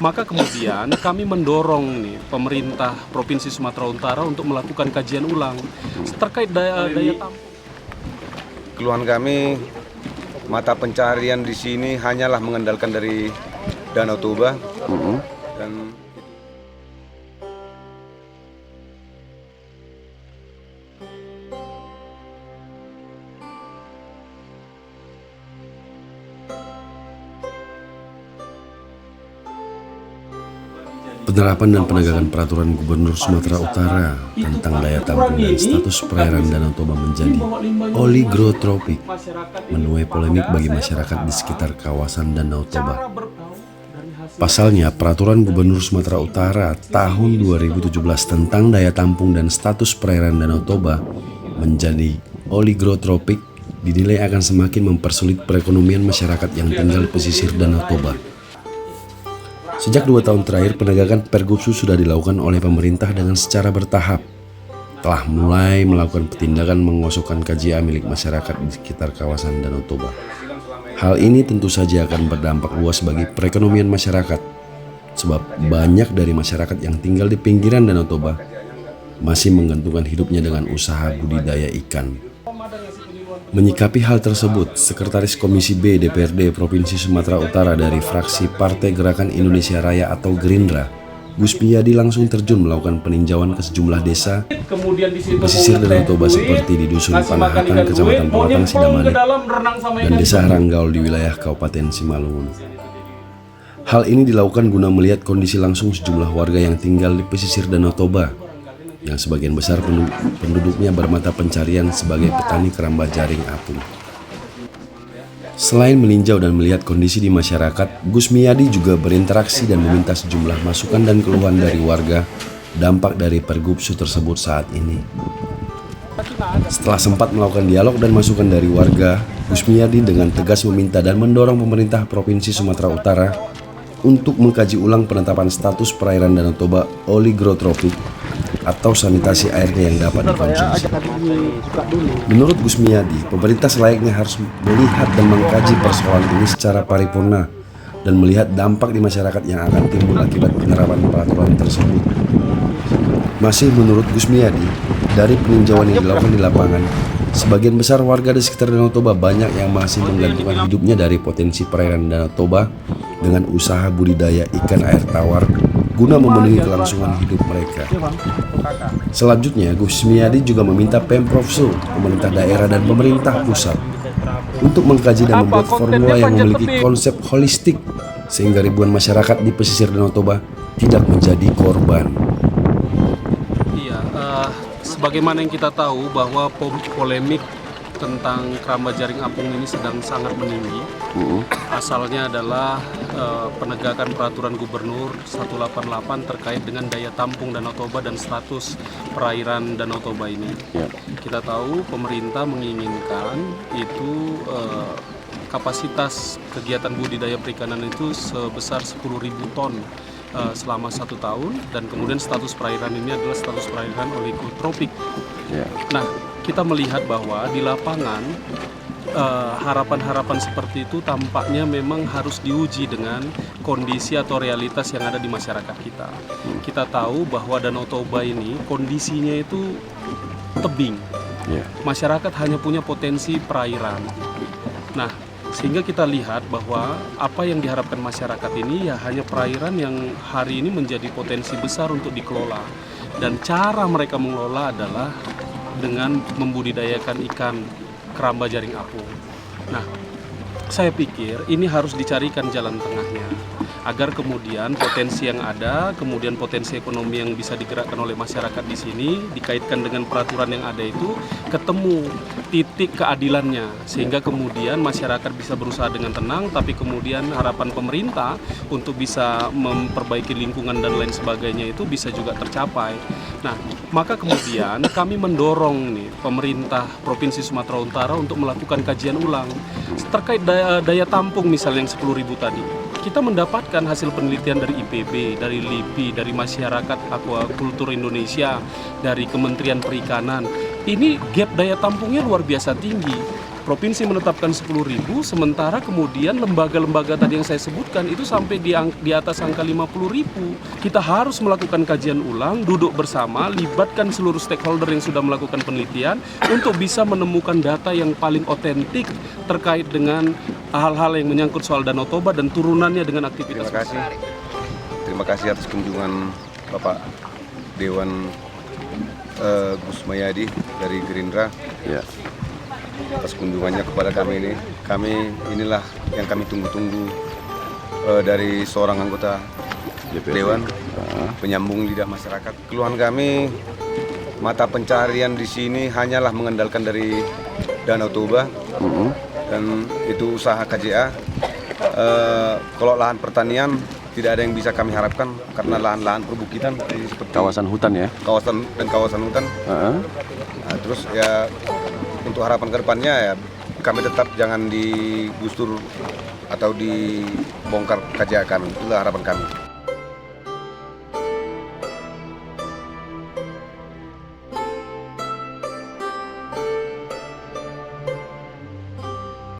maka kemudian kami mendorong nih pemerintah Provinsi Sumatera Utara untuk melakukan kajian ulang terkait daya tampung. Keluhan kami, mata pencarian di sini hanyalah mengandalkan dari Danau Toba dan Penerapan dan penegakan peraturan Gubernur Sumatera Utara tentang daya tampung dan status perairan Danau Toba menjadi oligotropik menuai polemik bagi masyarakat di sekitar kawasan Danau Toba. Pasalnya, peraturan Gubernur Sumatera Utara tahun 2017 tentang daya tampung dan status perairan Danau Toba menjadi oligotropik dinilai akan semakin mempersulit perekonomian masyarakat yang tinggal di pesisir Danau Toba. Sejak 2 tahun terakhir, penegakan Pergubsu sudah dilakukan oleh pemerintah dengan secara bertahap. Telah mulai melakukan tindakan mengosongkan KJA milik masyarakat di sekitar kawasan Danau Toba. Hal ini tentu saja akan berdampak luas bagi perekonomian masyarakat, sebab banyak dari masyarakat yang tinggal di pinggiran Danau Toba masih menggantungkan hidupnya dengan usaha budidaya ikan. Menyikapi hal tersebut, Sekretaris Komisi B DPRD Provinsi Sumatera Utara dari fraksi Partai Gerakan Indonesia Raya atau Gerindra, Gus Miyadi langsung terjun melakukan peninjauan ke sejumlah desa di pesisir Danau Toba seperti di Dusun Panahatan, Kecamatan Pematang, Sidamani, dan Desa Ranggaul di wilayah Kabupaten Simalungun. Hal ini dilakukan guna melihat kondisi langsung sejumlah warga yang tinggal di pesisir Danau Toba, yang sebagian besar penduduknya bermata pencarian sebagai petani keramba jaring apung. Selain meninjau dan melihat kondisi di masyarakat, Gus Miyadi juga berinteraksi dan meminta sejumlah masukan dan keluhan dari warga dampak dari Pergubsu tersebut saat ini. Setelah sempat melakukan dialog dan masukan dari warga, Gus Miyadi dengan tegas meminta dan mendorong pemerintah Provinsi Sumatera Utara untuk mengkaji ulang penetapan status perairan Danau Toba oligotropik atau sanitasi airnya yang dapat dikonsumsi. Menurut Gus Miyadi, pemerintah selayaknya harus melihat dan mengkaji persoalan ini secara paripurna dan melihat dampak di masyarakat yang akan timbul akibat penerapan peraturan tersebut. Masih menurut Gus Miyadi, dari peninjauan yang dilakukan di lapangan, sebagian besar warga di sekitar Danau Toba banyak yang masih menggantungkan hidupnya dari potensi perairan Danau Toba dengan usaha budidaya ikan air tawar guna memenuhi kelangsungan hidup mereka. Selanjutnya, Gus Miyadi juga meminta Pemprov Sulsel, pemerintah daerah dan pemerintah pusat untuk mengkaji dan membuat formula yang memiliki konsep holistik sehingga ribuan masyarakat di pesisir Danau Toba tidak menjadi korban. Iya, sebagaimana yang kita tahu bahwa polemik tentang keramba jaring apung ini sedang sangat meninggi. Asalnya adalah penegakan peraturan Gubernur 188 terkait dengan daya tampung Danau Toba dan status perairan Danau Toba ini. Kita tahu pemerintah menginginkan itu kapasitas kegiatan budidaya perikanan itu sebesar 10.000 ton selama 1 tahun, dan kemudian status perairan ini adalah status perairan oligotropik. Nah, kita melihat bahwa di lapangan harapan-harapan seperti itu tampaknya memang harus diuji dengan kondisi atau realitas yang ada di masyarakat kita. Kita tahu bahwa Danau Toba ini kondisinya itu tebing. Masyarakat hanya punya potensi perairan. Nah, sehingga kita lihat bahwa apa yang diharapkan masyarakat ini ya hanya perairan yang hari ini menjadi potensi besar untuk dikelola. Dan cara mereka mengelola adalah dengan membudidayakan ikan keramba jaring apung. Nah, saya pikir ini harus dicarikan jalan tengahnya agar kemudian potensi yang ada, kemudian potensi ekonomi yang bisa digerakkan oleh masyarakat di sini dikaitkan dengan peraturan yang ada itu ketemu titik keadilannya, sehingga kemudian masyarakat bisa berusaha dengan tenang, tapi kemudian harapan pemerintah untuk bisa memperbaiki lingkungan dan lain sebagainya itu bisa juga tercapai. Nah, maka kemudian kami mendorong nih pemerintah Provinsi Sumatera Utara untuk melakukan kajian ulang terkait daya tampung misalnya yang 10.000 tadi. Kita mendapatkan hasil penelitian dari IPB, dari LIPI, dari Masyarakat Aquaculture Indonesia, dari Kementerian Perikanan. Ini gap daya tampungnya luar biasa tinggi. Provinsi menetapkan 10.000, sementara kemudian lembaga-lembaga tadi yang saya sebutkan itu sampai di atas angka 50.000. Kita harus melakukan kajian ulang, duduk bersama, libatkan seluruh stakeholder yang sudah melakukan penelitian untuk bisa menemukan data yang paling otentik terkait dengan hal-hal yang menyangkut soal Danau Toba dan turunannya dengan aktivitas. Terima kasih atas kunjungan Bapak Dewan Gus Mayadi dari Gerindra. Ya. Atas kunjungannya kepada kami ini. Inilah yang kami tunggu-tunggu dari seorang anggota Dewan, penyambung lidah masyarakat. Keluhan kami, mata pencarian di sini hanyalah mengandalkan dari Danau Toba, dan itu usaha KJA. Kalau lahan pertanian tidak ada yang bisa kami harapkan karena lahan-lahan perbukitan seperti Kawasan hutan ya. kawasan hutan. Nah, terus ya untuk harapan kedepannya ya kami tetap jangan digusur atau dibongkar KJA kami. Itulah harapan kami.